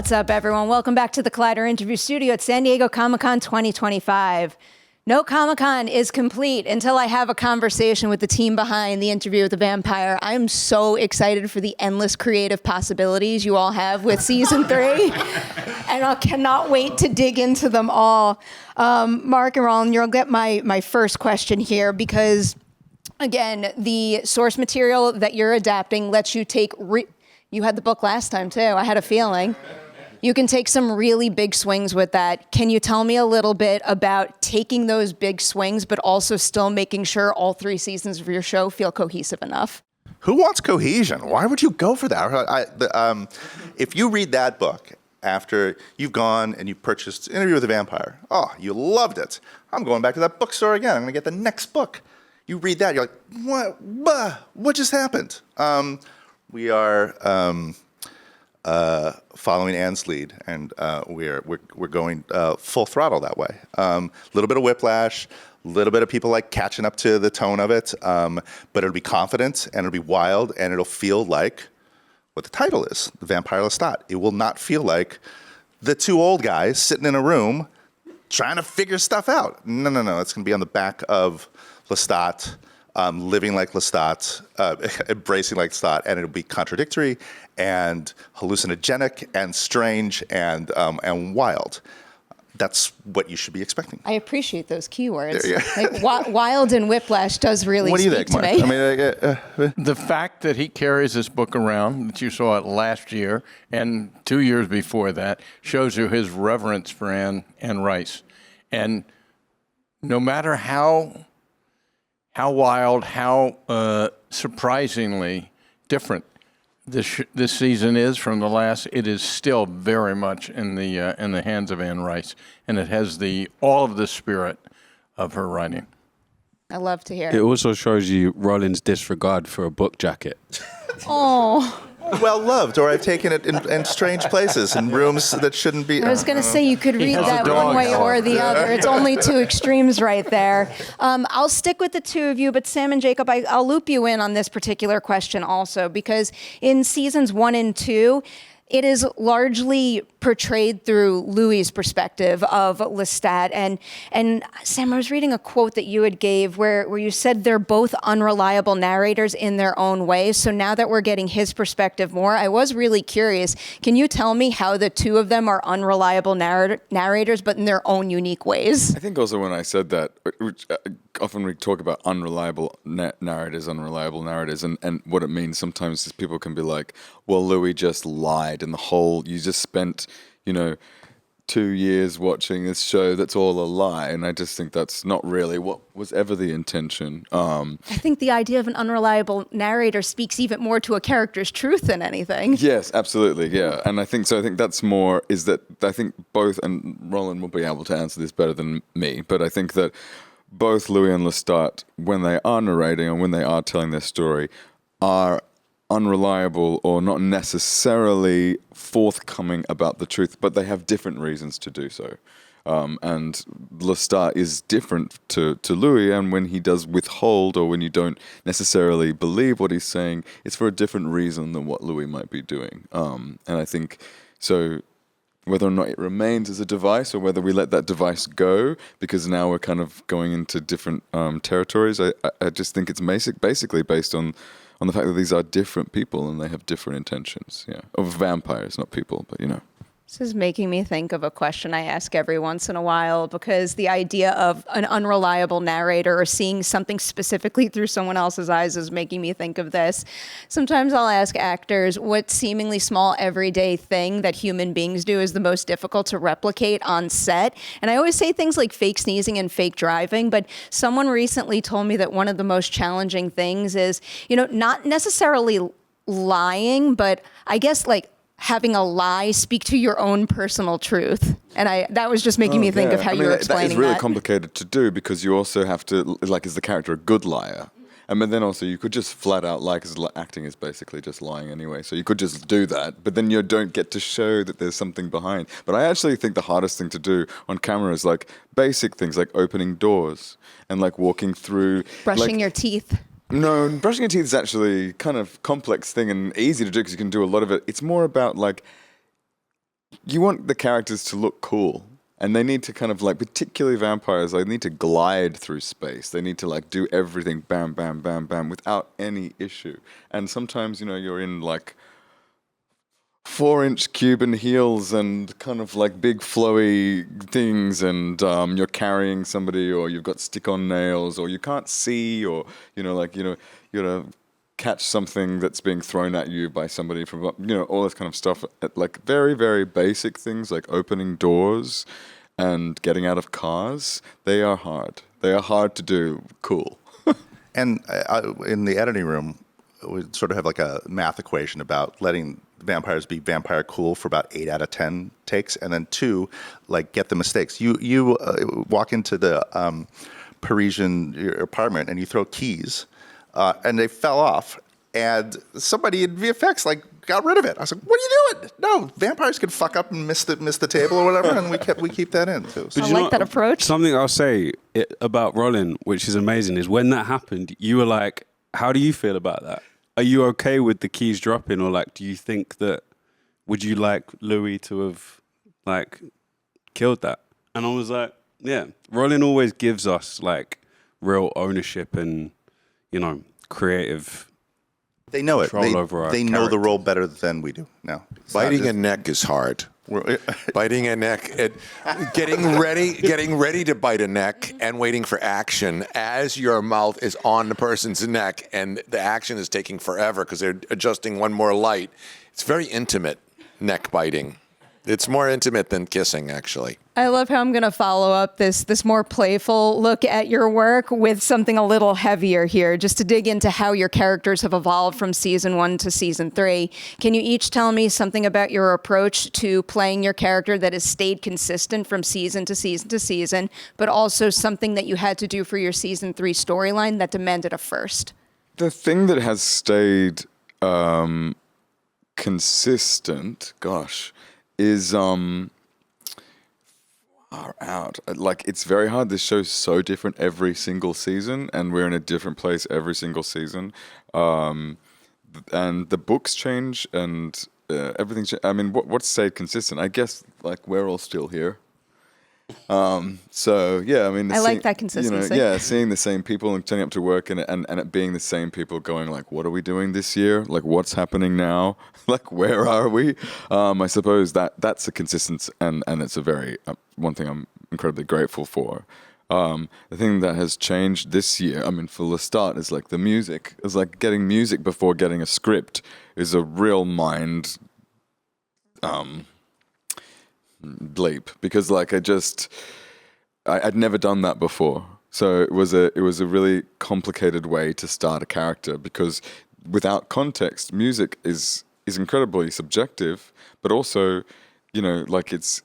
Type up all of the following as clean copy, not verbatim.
What's up, everyone? Welcome back to the Collider Interview Studio at San Diego Comic-Con 2025. No Comic-Con is complete until I have a conversation with the team behind the Interview with the Vampire. I'm so excited for the endless creative possibilities you all have with Season 3, and I cannot wait to dig into them all. Mark and Rolin, you'll get my first question here because, again, the source material that you're adapting lets you take... You had the book last time, too. I had a feeling. You can take some really big swings with that. Can you tell me a little bit about taking those big swings, but also still making sure all 3 seasons of your show feel cohesive enough? Who wants cohesion? Why would you go for that? If you read that book after you've gone and you purchased Interview with the Vampire, oh, you loved it. I'm going back to that bookstore again. I'm going to get the next book. You read that, you're like, what just happened? We are following Anne's lead, and we're going full throttle that way. Little bit of whiplash, a little bit of people like catching up to the tone of it, but it'll be confident and it'll be wild and it'll feel like what the title is, the Vampire Lestat. It will not feel like the 2 old guys sitting in a room trying to figure stuff out. No. It's going to be on the back of Lestat. Living like Lestat, embracing like Lestat, and it'll be contradictory and hallucinogenic and strange and wild. That's what you should be expecting. I appreciate those keywords. Like, wild and whiplash does really speak to me. I mean, the fact that he carries this book around, that you saw it last year and 2 years before that, shows you his reverence for Anne Rice. And no matter how wild, how surprisingly different this season is from the last, it is still very much in the hands of Anne Rice, and it has all of the spirit of her writing. I love to hear it. It also shows you Rolin's disregard for a book jacket. Oh. Well loved, or I've taken it in strange places, in rooms that shouldn't be. I was going to say you could read that one way or the other. It's only 2 extremes right there. I'll stick with the 2 of you, but Sam and Jacob, I'll loop you in on this particular question also, because in seasons 1 and 2, it is largely portrayed through Louis's perspective of Lestat. And Sam, I was reading a quote that you had gave where you said they're both unreliable narrators in their own way. So now that we're getting his perspective more, I was really curious. Can you tell me how the 2 of them are unreliable narrators, but in their own unique ways? I think also when I said that, which, often we talk about unreliable narrators, and what it means sometimes is people can be like, well, Louis just lied, and you just spent, 2 years watching this show that's all a lie, and I just think that's not really what was ever the intention. I think the idea of an unreliable narrator speaks even more to a character's truth than anything. Yes, absolutely, yeah. And I think that's more, is that I think both, and Rolin will be able to answer this better than me, but I think that both Louis and Lestat, when they are narrating and when they are telling their story, are unreliable or not necessarily forthcoming about the truth, but they have different reasons to do so. And Lestat is different to Louis, and when he does withhold or when you don't necessarily believe what he's saying, it's for a different reason than what Louis might be doing. And I think so. Whether or not it remains as a device or whether we let that device go because now we're kind of going into different territories, I just think it's basically based on the fact that these are different people and they have different intentions. Yeah, of vampires, not people, but This is making me think of a question I ask every once in a while, because the idea of an unreliable narrator or seeing something specifically through someone else's eyes is making me think of this. Sometimes I'll ask actors what seemingly small everyday thing that human beings do is the most difficult to replicate on set. And I always say things like fake sneezing and fake driving, but someone recently told me that one of the most challenging things is, not necessarily lying, but I guess having a lie speak to your own personal truth. And that was just making me think of how you were explaining that. That is really complicated to do because you also have to, is the character a good liar? And then also you could just flat out lie, because acting is basically just lying anyway. So you could just do that, but then you don't get to show that there's something behind. But I actually think the hardest thing to do on camera is basic things like opening doors and walking through. Brushing your teeth. No, brushing your teeth is actually kind of complex thing and easy to do because you can do a lot of it. It's more about you want the characters to look cool. And they need to kind of like, particularly vampires, they need to glide through space. They need to like do everything bam, bam, bam, bam without any issue. And sometimes, you're in like 4-inch Cuban heels and kind of like big flowy things, and you're carrying somebody, or you've got stick-on nails, or you can't see, or, you gotta catch something that's being thrown at you by somebody from, all this kind of stuff. Like very, very basic things like opening doors and getting out of cars. They are hard. They are hard to do cool. And in the editing room, we sort of have like a math equation about letting vampires be vampire cool for about 8 out of 10 takes, and then 2, like, get the mistakes. You walk into the Parisian apartment and you throw keys, and they fell off, and somebody in VFX like got rid of it. I was like, "What are you doing?" No, vampires can fuck up and miss the table or whatever, and we keep that in too. So. I like that approach. Something I'll say about Rolin, which is amazing, is when that happened, you were like, how do you feel about that? Are you okay with the keys dropping, or like, do you think that, would you like Louis to have like killed that? And I was like, yeah, Rolin always gives us like real ownership and, creative. They know it. They know the character. role better than we do now. Biting a neck is hard. Biting a neck, getting ready to bite a neck and waiting for action as your mouth is on the person's neck and the action is taking forever because they're adjusting one more light. It's very intimate, neck biting. It's more intimate than kissing, actually. I love how I'm going to follow up this more playful look at your work with something a little heavier here, just to dig into how your characters have evolved from season 1 to season 3. Can you each tell me something about your approach to playing your character that has stayed consistent from season to season to season, but also something that you had to do for your season 3 storyline that demanded a first? The thing that has stayed consistent, is far out. Like, it's very hard. This show's so different every single season, and we're in a different place every single season. And the books change, and everything. I mean, what's stayed consistent? I guess like we're all still here. So yeah, I mean, I like that consistency. Seeing the same people and turning up to work and it being the same people going like, what are we doing this year? Like, what's happening now? Like, where are we? I suppose that's a consistency, and it's a very one thing I'm incredibly grateful for. The thing that has changed this year, I mean, for Lestat, is like the music. It's like getting music before getting a script is a real mind bleep, because like I'd never done that before, so it was a really complicated way to start a character, because without context, music is incredibly subjective, but also, like, it's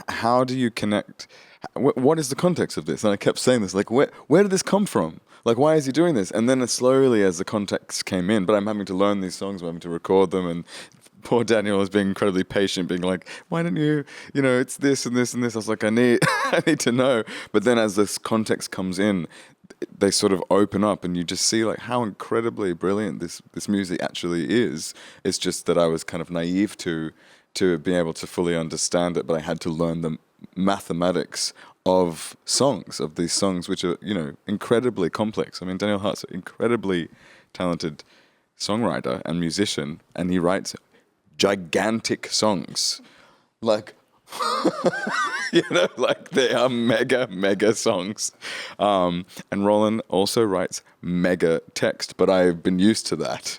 how do you connect? What is the context of this? And I kept saying this, like, where did this come from? Like, why is he doing this? And then slowly, as the context came in, but I'm having to learn these songs, I'm having to record them, and poor Daniel was being incredibly patient, being like, why don't you, it's this and this and this. I was like, I need to know. But then as this context comes in, they sort of open up, and you just see like how incredibly brilliant this music actually is. It's just that I was kind of naive to be able to fully understand it, but I had to learn the mathematics of these songs, which are, incredibly complex. I mean, Daniel Hart's an incredibly talented songwriter and musician, and he writes gigantic songs, like like they are mega songs. And Rolin also writes mega text, but I've been used to that.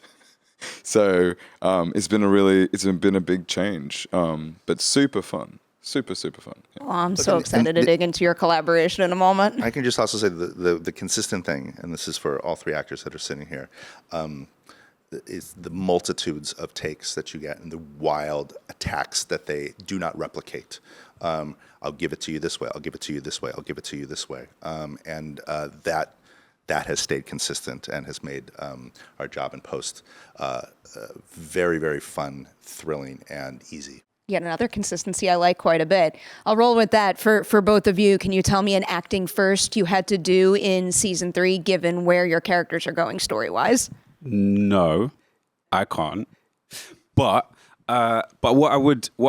So it's been a big change, but super fun. Super fun. Yeah. Oh, I'm so excited to dig into your collaboration in a moment. I can just also say the consistent thing, and this is for all 3 actors that are sitting here, is the multitudes of takes that you get and the wild attacks that they do not replicate. I'll give it to you this way. I'll give it to you this way. I'll give it to you this way. And that has stayed consistent and has made our job in post very, very fun, thrilling, and easy. Yet another consistency I like quite a bit. I'll roll with that for both of you. Can you tell me an acting first you had to do in season 3, given where your characters are going story-wise? No, I can't. But But what I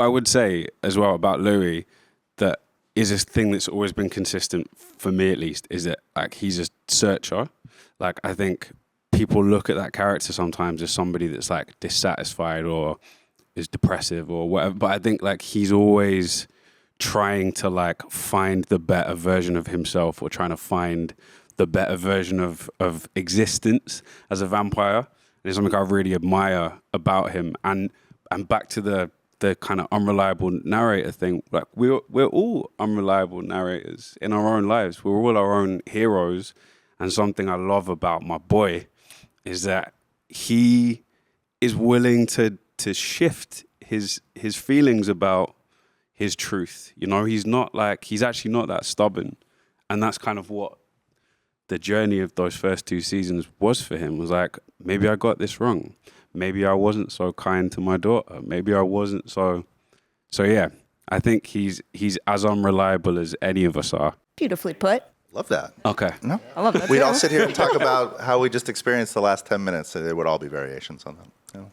would say as well about Louis, that is a thing that's always been consistent for me at least, is that like he's a searcher. Like I think people look at that character sometimes as somebody that's like dissatisfied or is depressive or whatever. But I think like he's always trying to like find the better version of himself, or trying to find the better version of existence as a vampire. And it's something I really admire about him. And back to the kind of unreliable narrator thing, like we're all unreliable narrators in our own lives. We're all our own heroes. And something I love about my boy is that he is willing to shift his feelings about his truth. You know, he's actually not that stubborn. And that's kind of what the journey of those first 2 seasons was for him. Was like, maybe I got this wrong. Maybe I wasn't so kind to my daughter. Maybe I wasn't so yeah. I think he's as unreliable as any of us are. Beautifully put. Love that. Okay. No, I love that. we'd all sit here and talk about how we just experienced the last 10 minutes. So there would all be variations on them. You know?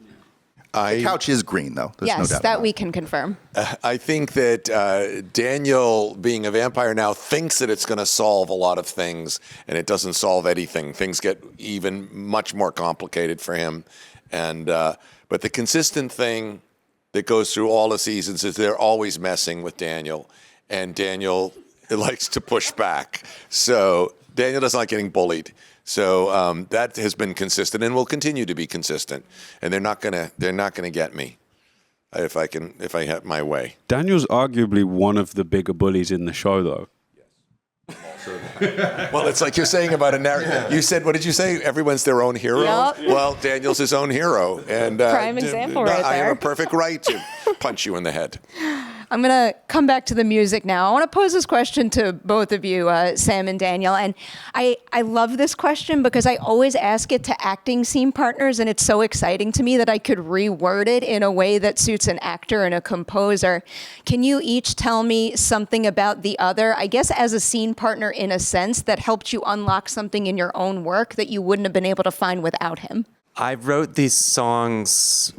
The couch is green, though. There's no Yes, doubt that about we it. can confirm. I think that Daniel, being a vampire now, thinks that it's going to solve a lot of things, and it doesn't solve anything. Things get even much more complicated for him. And but the consistent thing that goes through all the seasons is they're always messing with Daniel, and Daniel likes to push back. So Daniel doesn't like getting bullied. So that has been consistent and will continue to be consistent. And they're not gonna get me if I have my way. Daniel's arguably one of the bigger bullies in the show, though. Well, it's like you're saying about a narrative. You said, what did you say? Everyone's their own hero? Yep. Well, Daniel's his own hero. And Prime example right I have there. a perfect right to punch you in the head. I'm going to come back to the music now. I want to pose this question to both of you, Sam and Daniel. And I love this question because I always ask it to acting scene partners, and it's so exciting to me that I could reword it in a way that suits an actor and a composer. Can you each tell me something about the other, I guess as a scene partner in a sense, that helped you unlock something in your own work that you wouldn't have been able to find without him? I wrote these songs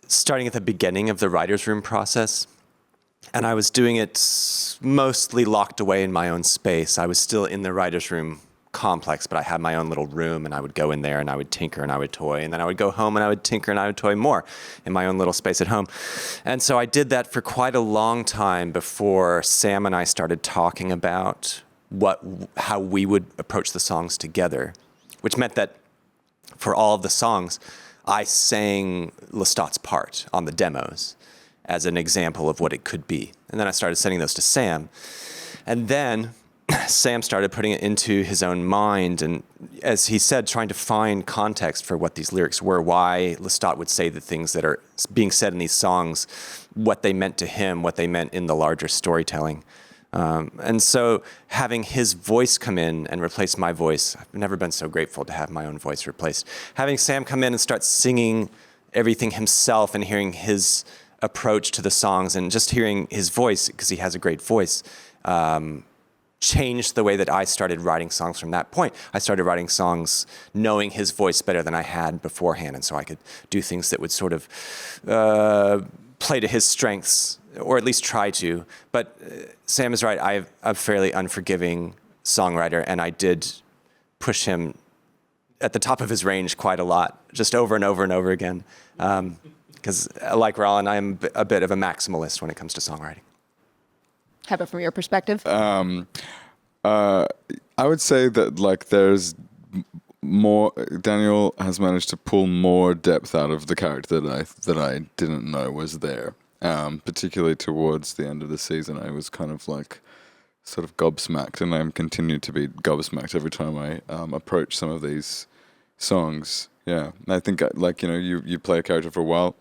starting at the beginning of the writer's room process. And I was doing it mostly locked away in my own space. I was still in the writer's room complex, but I had my own little room, and I would go in there and I would tinker and I would toy. And then I would go home and I would tinker and I would toy more in my own little space at home. And so I did that for quite a long time before Sam and I started talking about how we would approach the songs together, which meant that for all of the songs, I sang Lestat's part on the demos as an example of what it could be. And then I started sending those to Sam. And then Sam started putting it into his own mind, and as he said, trying to find context for what these lyrics were, why Lestat would say the things that are being said in these songs, what they meant to him, what they meant in the larger storytelling. And so having his voice come in and replace my voice, I've never been so grateful to have my own voice replaced. Having Sam come in and start singing everything himself and hearing his approach to the songs and just hearing his voice, because he has a great voice, changed the way that I started writing songs from that point. I started writing songs knowing his voice better than I had beforehand, and so I could do things that would sort of play to his strengths, or at least try to. But Sam is right, I'm a fairly unforgiving songwriter, and I did push him at the top of his range quite a lot, just over and over and over again. Because like Rolin, I'm a bit of a maximalist when it comes to songwriting. How about from your perspective? I would say that like there's more. Daniel has managed to pull more depth out of the character that I didn't know was there. Particularly towards the end of the season, I was kind of like sort of gobsmacked, and I'm continued to be gobsmacked every time I approach some of these songs. Yeah, and I think like you play a character for a while.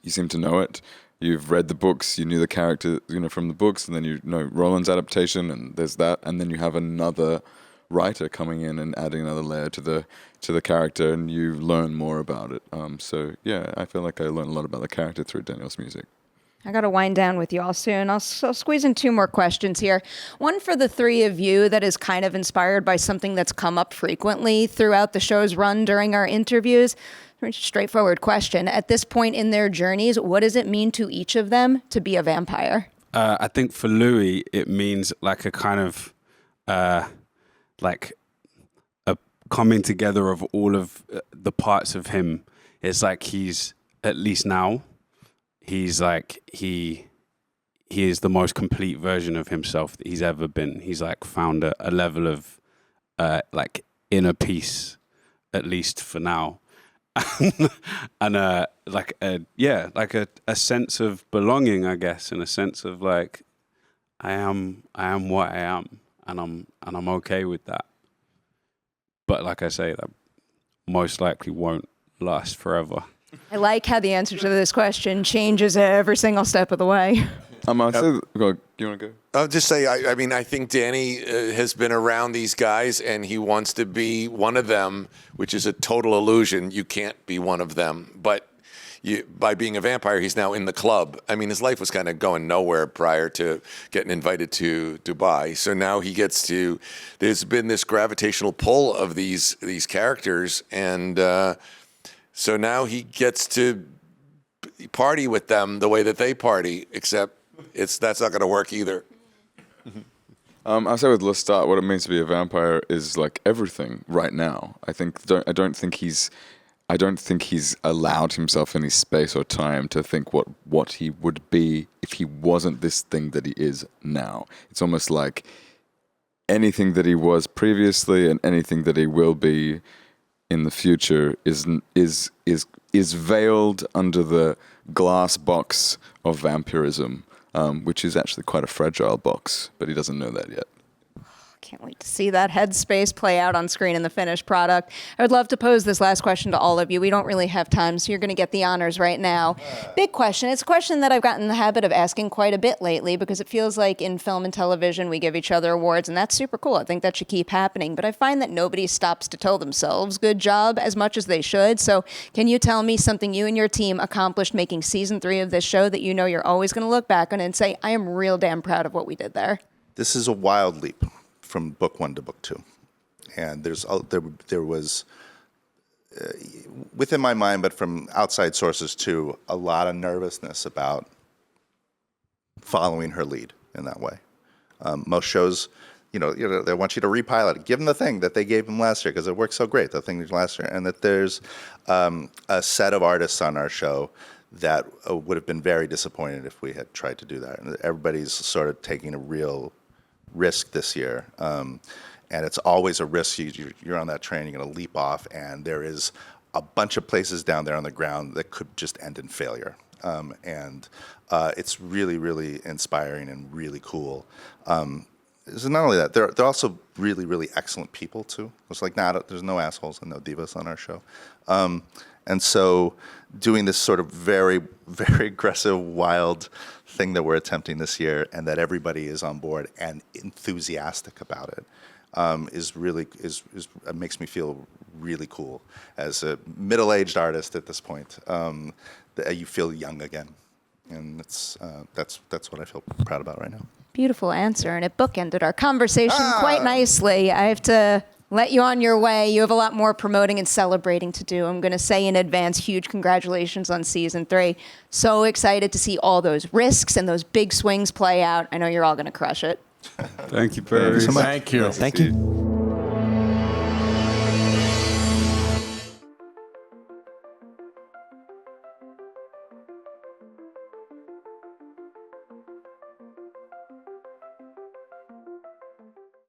You seem to know it. You've read the books. You knew the character, from the books, and then you know Roland's adaptation, and there's that, and then you have another writer coming in and adding another layer to the character, and you learn more about it. So yeah, I feel like I learned a lot about the character through Daniel's music. I got to wind down with you all soon. I'll squeeze in two more questions here. One for the three of you that is kind of inspired by something that's come up frequently throughout the show's run during our interviews. Straightforward question. At this point in their journeys, what does it mean to each of them to be a vampire? I think for Louis, it means like a kind of like a coming together of all of the parts of him. It's like he's, at least now, he's like, he is the most complete version of himself that he's ever been. He's like found a level of like inner peace, at least for now. And like a sense of belonging, I guess, and a sense of like I am what I am, and I'm okay with that. But like I say, that most likely won't last forever. I like how the answer to this question changes every single step of the way. I'd say, you want to go? I'll just say, I mean, I think Danny has been around these guys, and he wants to be one of them, which is a total illusion. You can't be one of them. But by being a vampire, he's now in the club. I mean, his life was kind of going nowhere prior to getting invited to Dubai. So now he gets to, there's been this gravitational pull of these characters, and so now he gets to party with them the way that they party, except that's not going to work either. I'll say with Lestat, what it means to be a vampire is like everything right now. I don't think he's allowed himself any space or time to think what he would be if he wasn't this thing that he is now. It's almost like anything that he was previously and anything that he will be in the future is veiled under the glass box of vampirism. Which is actually quite a fragile box, but he doesn't know that yet. Can't wait to see that headspace play out on screen in the finished product. I would love to pose this last question to all of you. We don't really have time, so you're going to get the honors right now. Big question. It's a question that I've gotten in the habit of asking quite a bit lately because it feels like in film and television we give each other awards, and that's super cool. I think that should keep happening. But I find that nobody stops to tell themselves good job as much as they should. So can you tell me something you and your team accomplished making season 3 of this show that you know you're always going to look back on and say, I am real damn proud of what we did there? This is a wild leap from book 1 to book 2, and there was within my mind, but from outside sources too, a lot of nervousness about following her lead in that way. Most shows, they want you to repilot it, give them the thing that they gave them last year because it worked so great, the thing last year, and that there's a set of artists on our show that would have been very disappointed if we had tried to do that. And everybody's sort of taking a real risk this year, and it's always a risk. You're on that train, you're going to leap off, and there is a bunch of places down there on the ground that could just end in failure. And it's really, really inspiring and really cool. So not only that, they're also really, really excellent people too. It's like there's no assholes and no divas on our show. And so doing this sort of very, very aggressive, wild thing that we're attempting this year, and that everybody is on board and enthusiastic about it, it makes me feel really cool as a middle-aged artist at this point. You feel young again, and that's what I feel proud about right now. Beautiful answer, and it bookended our conversation quite nicely. I have to let you on your way. You have a lot more promoting and celebrating to do. I'm going to say in advance, huge congratulations on season 3. So excited to see all those risks and those big swings play out. I know you're all going to crush it. Thank you, Perry. Thank you. Thank you.